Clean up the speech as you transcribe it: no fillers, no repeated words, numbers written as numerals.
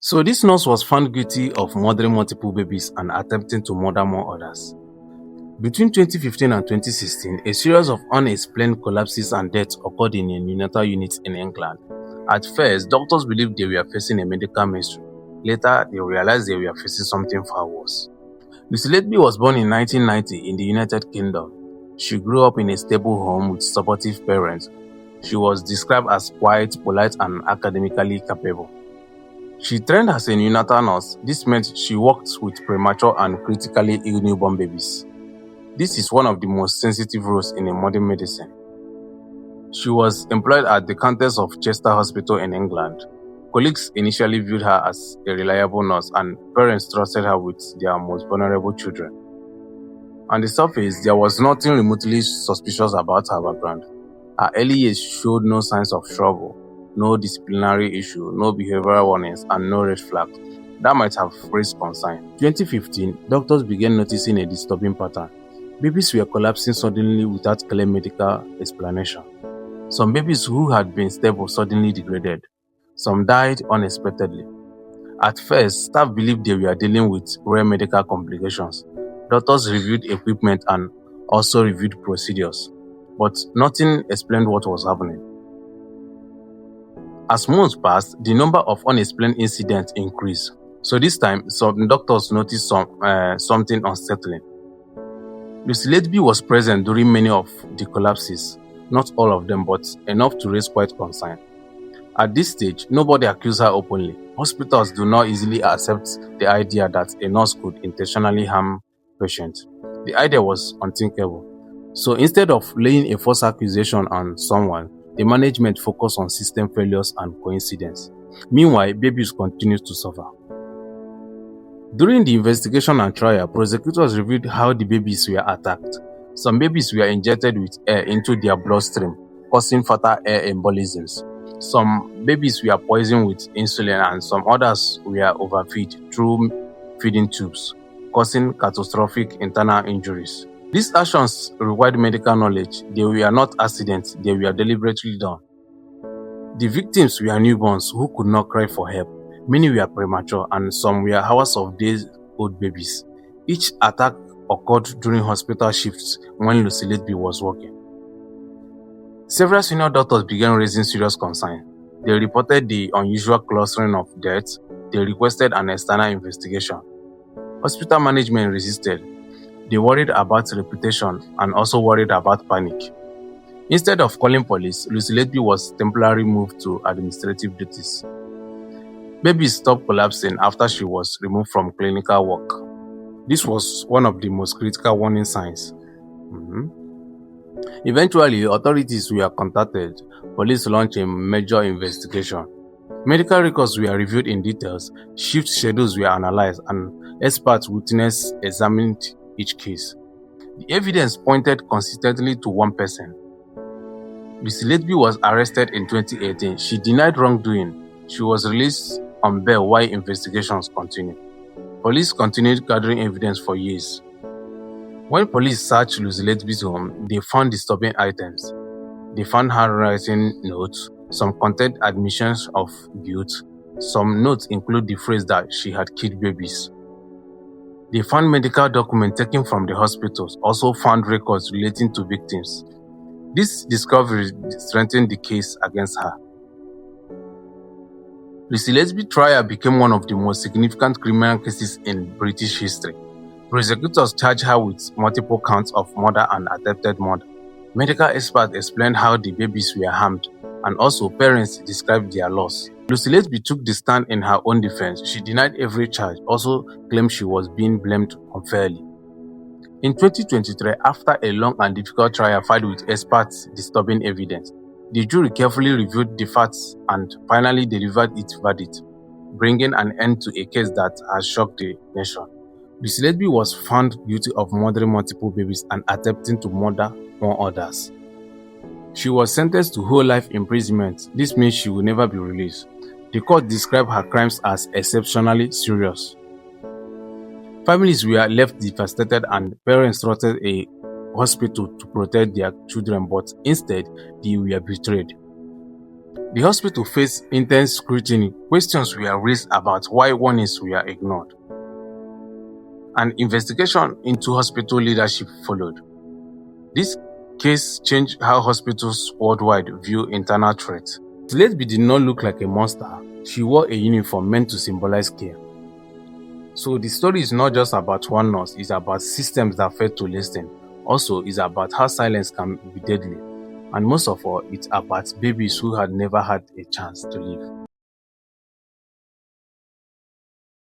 So this nurse was found guilty of murdering multiple babies and attempting to murder more others. Between 2015 and 2016, a series of unexplained collapses and deaths occurred in a neonatal unit in England. At first, doctors believed they were facing a medical mystery. Later, they realized they were facing something far worse. Lucy Letby was born in 1990 in the United Kingdom. She grew up in a stable home with supportive parents. She was described as quiet, polite, and academically capable. She trained as a neonatal nurse. This meant she worked with premature and critically ill newborn babies. This is one of the most sensitive roles in modern medicine. She was employed at the Countess of Chester Hospital in England. Colleagues initially viewed her as a reliable nurse, and parents trusted her with their most vulnerable children. On the surface, there was nothing remotely suspicious about her background. Her early years showed no signs of trouble, no disciplinary issue, no behavioral warnings, and no red flags that might have raised concern. In 2015, doctors began noticing a disturbing pattern. Babies were collapsing suddenly without clear medical explanation. Some babies who had been stable suddenly degraded. Some died unexpectedly. At first, staff believed they were dealing with rare medical complications. Doctors reviewed equipment and also reviewed procedures, but nothing explained what was happening. As months passed, the number of unexplained incidents increased. So this time, some doctors noticed something unsettling. Lucy Letby was present during many of the collapses, not all of them, but enough to raise quite concern. At this stage, nobody accused her openly. Hospitals do not easily accept the idea that a nurse could intentionally harm patients. The idea was unthinkable. So instead of laying a false accusation on someone, the management focused on system failures and coincidence. Meanwhile, babies continued to suffer. During the investigation and trial, prosecutors revealed how the babies were attacked. Some babies were injected with air into their bloodstream, causing fatal air embolisms. Some babies were poisoned with insulin, and some others were overfed through feeding tubes, causing catastrophic internal injuries. These actions required medical knowledge. They were not accidents, they were deliberately done. The victims were newborns who could not cry for help. Many were premature, and some were hours of days old babies. Each attack occurred during hospital shifts when Lucy Letby was working. Several senior doctors began raising serious concern. They reported the unusual clustering of deaths. They requested an external investigation. Hospital management resisted. They worried about reputation and also worried about panic. Instead of calling police, Lucy Letby was temporarily moved to administrative duties. Babies stopped collapsing after she was removed from clinical work. This was one of the most critical warning signs. Eventually, authorities were contacted. Police launched a major investigation. Medical records were reviewed in details, shift schedules were analyzed, and expert witnesses examined each case. The evidence pointed consistently to one person. Lucy Letby was arrested in 2018. She denied wrongdoing. She was released on bail while investigations continued. Police continued gathering evidence for years. When police searched Lucy Letby's home, they found disturbing items. They found handwriting notes. Some contained admissions of guilt. Some notes include the phrase that she had killed babies. They found medical documents taken from the hospitals, also found records relating to victims. This discovery strengthened the case against her. Lucy Letby's trial became one of the most significant criminal cases in British history. Prosecutors charged her with multiple counts of murder and attempted murder. Medical experts explained how the babies were harmed, and also parents described their loss. Lucy Letby took the stand in her own defense. She denied every charge, also claimed she was being blamed unfairly. In 2023, after a long and difficult trial filled with experts' disturbing evidence, the jury carefully reviewed the facts and finally delivered its verdict, bringing an end to a case that has shocked the nation. Lucy Letby was found guilty of murdering multiple babies and attempting to murder more others. She was sentenced to whole life imprisonment. This means she will never be released. The court described her crimes as exceptionally serious. Families were left devastated and parents trusted a hospital to protect their children, but instead they were betrayed. The hospital faced intense scrutiny. Questions were raised about why warnings were ignored. An investigation into hospital leadership followed. This case changed how hospitals worldwide view internal threats. Letby did not look like a monster. She wore a uniform meant to symbolize care. So the story is not just about one nurse, it's about systems that failed to listen. Also, it's about how silence can be deadly. And most of all, it's about babies who had never had a chance to live.